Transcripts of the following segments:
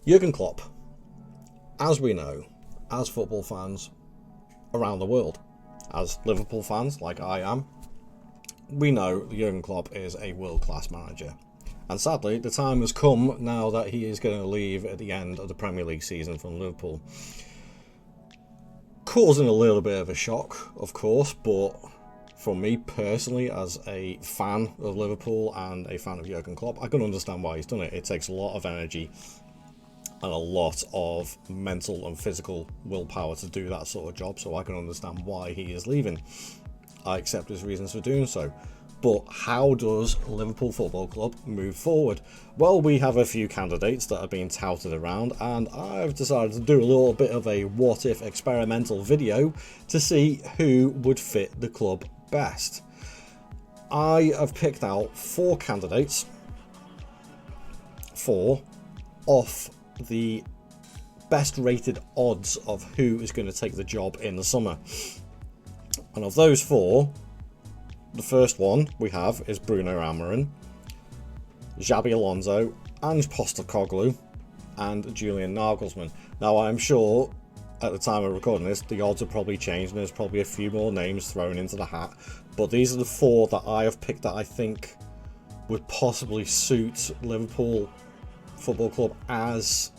Jurgen Klopp, as we know, as football fans around the world, as Liverpool fans like I am, we know Jurgen Klopp is a world-class manager. And sadly, the time has come now that he is going to leave at the end of the Premier League season from Liverpool. Causing a little bit of a shock, of course, but for me personally, as a fan of Liverpool and a fan of Jurgen Klopp, I can understand why he's done it. It takes a lot of energy and a lot of mental and physical willpower to do that sort of job, so I can understand why he is leaving. I accept his reasons for doing so. But how does Liverpool Football Club move forward? Well, we have a few candidates that are being touted around, and I've decided to do a little bit of a what-if experimental video to see who would fit the club best. I have picked out 4 candidates, 4 off the best rated odds of who is going to take the job in the summer. And of those 4, the first one we have is Bruno Amorim, Xabi Alonso, Ange Postecoglou, and Julian Nagelsmann. Now, I'm sure at the time of recording this, the odds have probably changed and there's probably a few more names thrown into the hat. But these are the 4 that I have picked that I think would possibly suit Liverpool Football Club as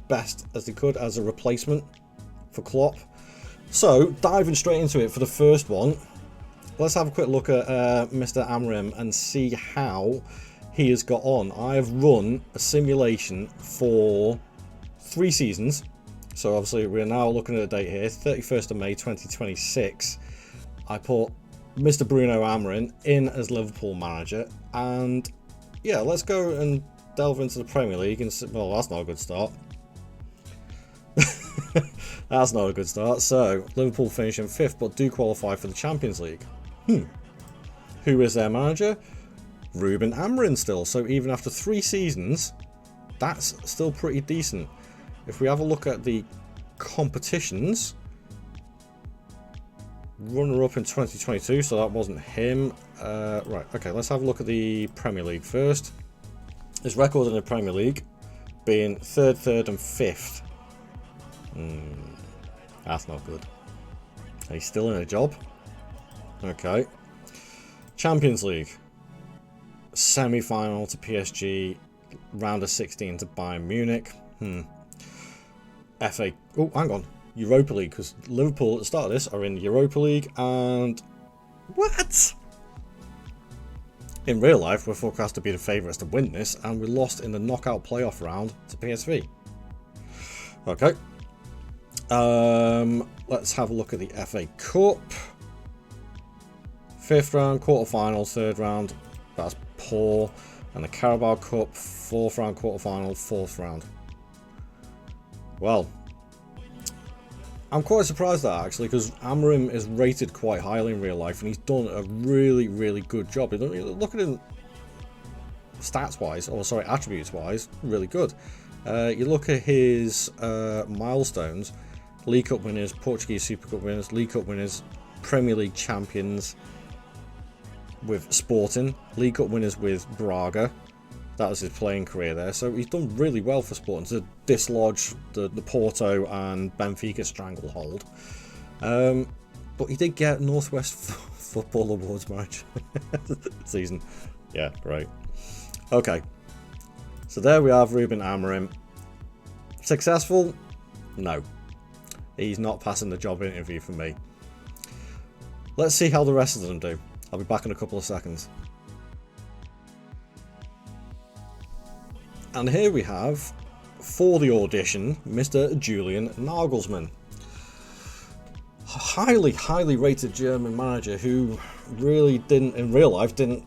best as they could as a replacement for Klopp. So, diving straight into it for the first one, let's have a quick look at Mr. Amorim and see how he has got on. I've run a simulation for 3 seasons. So obviously we're now looking at a date here, 31st of May 2026. I put Mr. Bruno Amorim in as Liverpool manager. And yeah, let's go and delve into the Premier League. And well, that's not a good start. That's not a good start. So Liverpool finish in 5th, but do qualify for the Champions League. Who is their manager? Ruben Amorim still. So even after 3 seasons, that's still pretty decent. If we have a look at the competitions, runner-up in 2022, so that wasn't him. Right, okay, let's have a look at the Premier League first. His record in the Premier League being 3rd, and 5th. That's not good. He's still in a job. Okay. Champions League. Semi-final to PSG. Round of 16 to Bayern Munich. FA. Oh, hang on. Europa League, because Liverpool at the start of this are in Europa League and... What? In real life, we're forecast to be the favourites to win this, and we lost in the knockout playoff round to PSV. Okay. Let's have a look at the FA Cup. 5th round, quarter-final, 3rd round, that's poor. And the Carabao Cup, 4th round, quarter-final, 4th round. Well, I'm quite surprised at that actually, because Amorim is rated quite highly in real life and he's done a really, really good job. Look at him stats-wise, or sorry, attributes-wise, really good. You look at his milestones: League Cup winners, Portuguese Super Cup winners, League Cup winners, Premier League champions with Sporting, League Cup winners with Braga. That was his playing career there, so he's done really well for Sporting to dislodge the Porto and Benfica stranglehold. But he did get Northwest Football Awards match season. Yeah, right. Okay, so there we have Ruben Amorim. Successful? No. He's not passing the job interview for me. Let's see how the rest of them do. I'll be back in a couple of seconds. And here we have, for the audition, Mr. Julian Nagelsmann. Highly, highly rated German manager who really didn't, in real life, didn't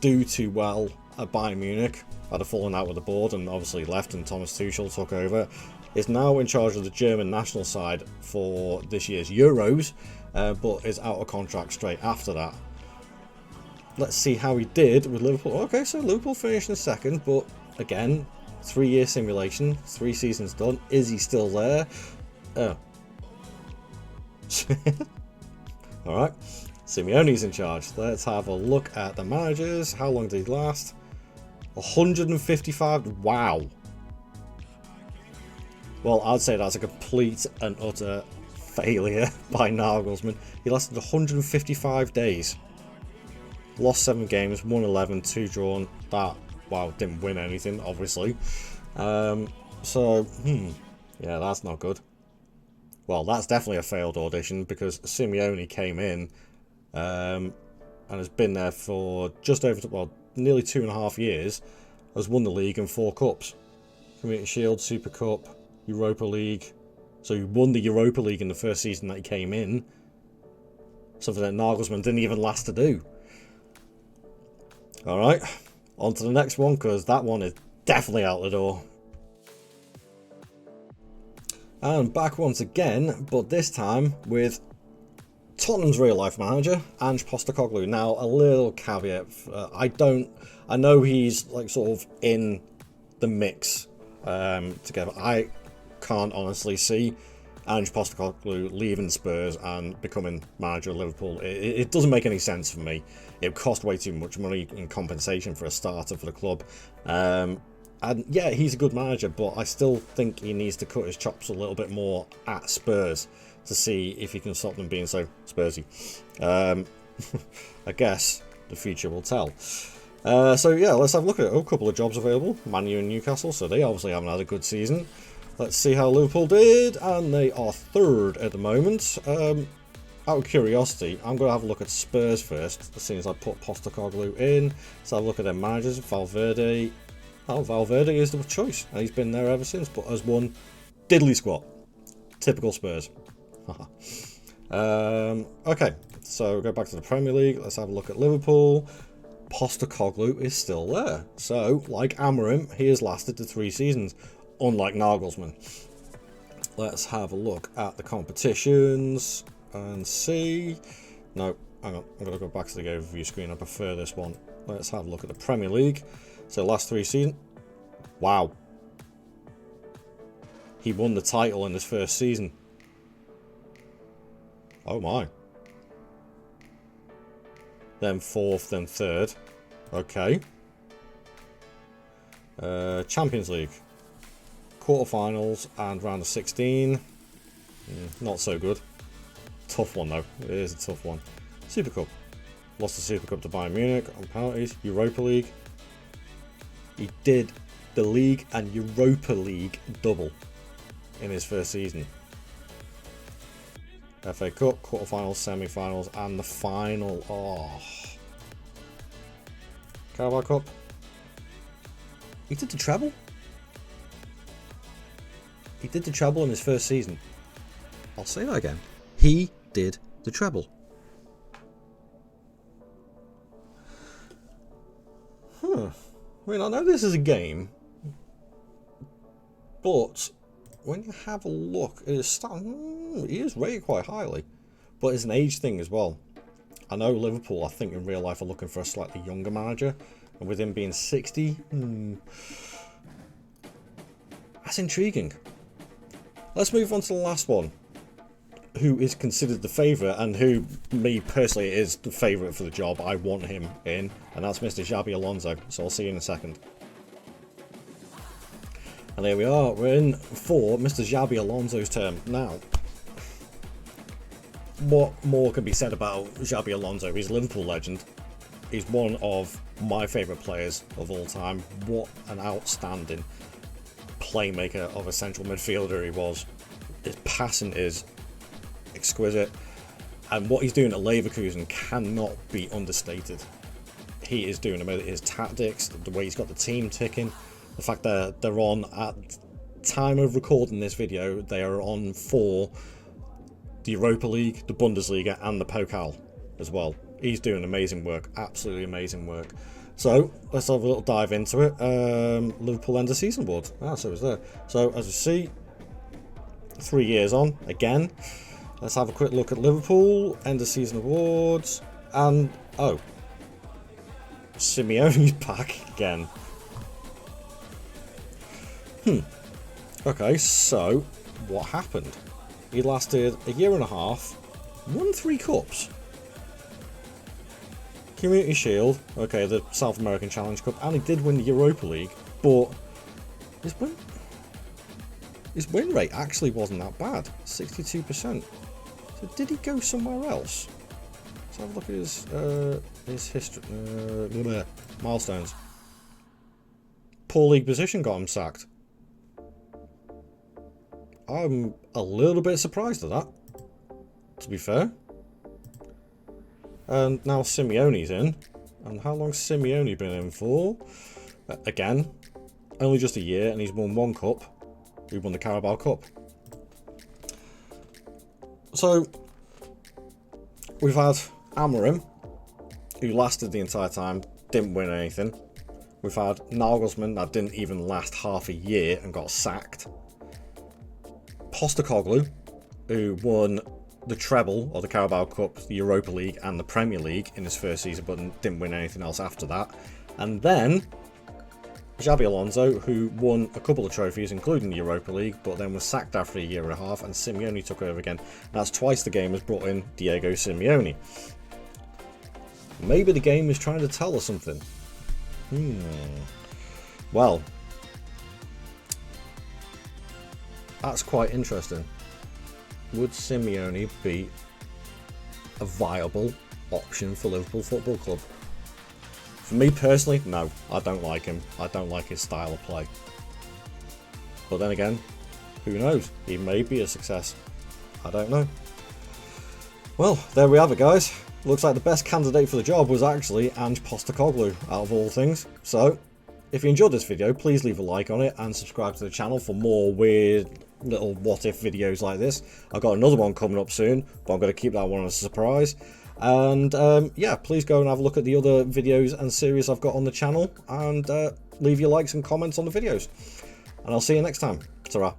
do too well at Bayern Munich. Had a falling out with the board and obviously left, and Thomas Tuchel took over. Is now in charge of the German national side for this year's Euros, but is out of contract straight after that. Let's see how he did with Liverpool. Okay, so Liverpool finished in 2nd, but again, 3-year simulation, 3 seasons done. Is he still there? Alright, Simeone's in charge. Let's have a look at the managers. How long did he last? 155. Wow. Well, I'd say that's a complete and utter failure by Nagelsmann. He lasted 155 days. Lost 7 games, won 11, 2 drawn. That, wow, didn't win anything, obviously. Yeah, that's not good. Well, that's definitely a failed audition, because Simeone came in and has been there for just over, well, nearly 2.5 years, has won the league and 4 cups. Community Shield, Super Cup, Europa League. So he won the Europa League in the first season that he came in. Something that Nagelsmann didn't even last to do. Alright, on to the next one, because that one is definitely out the door. And back once again, but this time with Tottenham's real-life manager, Ange Postecoglou. Now, a little caveat. I know he's like sort of in the mix together. I can't honestly see Ange Postecoglou leaving Spurs and becoming manager of Liverpool. It doesn't make any sense for me. It would cost way too much money in compensation for a starter for the club. And yeah, he's a good manager, but I still think he needs to cut his chops a little bit more at Spurs to see if he can stop them being so Spursy. I guess the future will tell. So yeah, let's have a look at it. A couple of jobs available. Man U and Newcastle, so they obviously haven't had a good season. Let's see how Liverpool did, and they are 3rd at the moment. Out of curiosity, I'm going to have a look at Spurs first, as soon as I put Postecoglou in. Let's have a look at their managers. Valverde. Oh, Valverde is the choice, and he's been there ever since, but has won diddly squat. Typical Spurs. Okay, so go back to the Premier League. Let's have a look at Liverpool. Postecoglou is still there. So, like Amorim, he has lasted to 3 seasons, unlike Nagelsmann. Let's have a look at the competitions and see. No, hang on. I'm going to go back to the overview screen. I prefer this one. Let's have a look at the Premier League. So, last 3 seasons. Wow. He won the title in his first season. Oh my. Then 4th, then 3rd. Okay. Champions League. Quarterfinals and round of 16. Not so good. Tough one though. It is a tough one. Super Cup. Lost the Super Cup to Bayern Munich on penalties. Europa League. He did the League and Europa League double in his first season. FA Cup, quarterfinals, semi-finals, and the final. Oh. Carabao Cup. He did the treble? He did the treble in his first season. I'll say that again. He did the treble. I mean, I know this is a game, but when you have a look, he is rated quite highly, but it's an age thing as well. I know Liverpool, I think in real life, are looking for a slightly younger manager, and with him being 60, that's intriguing. Let's move on to the last one, who is considered the favourite, and who, me personally, is the favourite for the job. I want him in, and that's Mr. Xabi Alonso, so I'll see you in a second. And there we are, we're in for Mr. Xabi Alonso's term. Now, what more can be said about Xabi Alonso? He's a Liverpool legend. He's one of my favourite players of all time. What an outstanding playmaker of a central midfielder he was. His passing is exquisite, and what he's doing at Leverkusen cannot be understated. He is doing amazing. His tactics, the way he's got the team ticking, the fact that they're on, at time of recording this video, they are on for the Europa League, the Bundesliga, and the Pokal as well. He's doing amazing work, absolutely amazing work. So let's have a little dive into it. Liverpool end of season award. So it's there. So as you see, 3 years on again. Let's have a quick look at Liverpool end of season awards, and oh, Simeone's back again. Okay, so what happened? He lasted a year and a half, won 3 cups. Community Shield, okay, the South American Challenge Cup, and he did win the Europa League, but his win rate actually wasn't that bad, 62%. So did he go somewhere else? Let's have a look at his history, milestones. Poor league position got him sacked. I'm a little bit surprised at that, to be fair. And now Simeone's in. And how long's Simeone been in for? Again, only just a year, and he's won one cup. He won the Carabao Cup. So, we've had Amorim, who lasted the entire time, didn't win anything. We've had Nagelsmann, that didn't even last half a year and got sacked. Postecoglou, who won the treble, or the Carabao Cup, the Europa League and the Premier League in his first season, but didn't win anything else after that. And then Xabi Alonso, who won a couple of trophies, including the Europa League, but then was sacked after a year and a half, and Simeone took over again. That's twice the game has brought in Diego Simeone. Maybe the game is trying to tell us something. Well, that's quite interesting. Would Simeone be a viable option for Liverpool Football Club? For me personally, no. I don't like him. I don't like his style of play. But then again, who knows? He may be a success. I don't know. Well, there we have it, guys. Looks like the best candidate for the job was actually Ange Postecoglou, out of all things. So, if you enjoyed this video, please leave a like on it and subscribe to the channel for more weird little what-if videos like this. I've got another one coming up soon, but I'm going to keep that one as a surprise. And yeah, please go and have a look at the other videos and series I've got on the channel, and leave your likes and comments on the videos. And I'll see you next time. Ta-ra.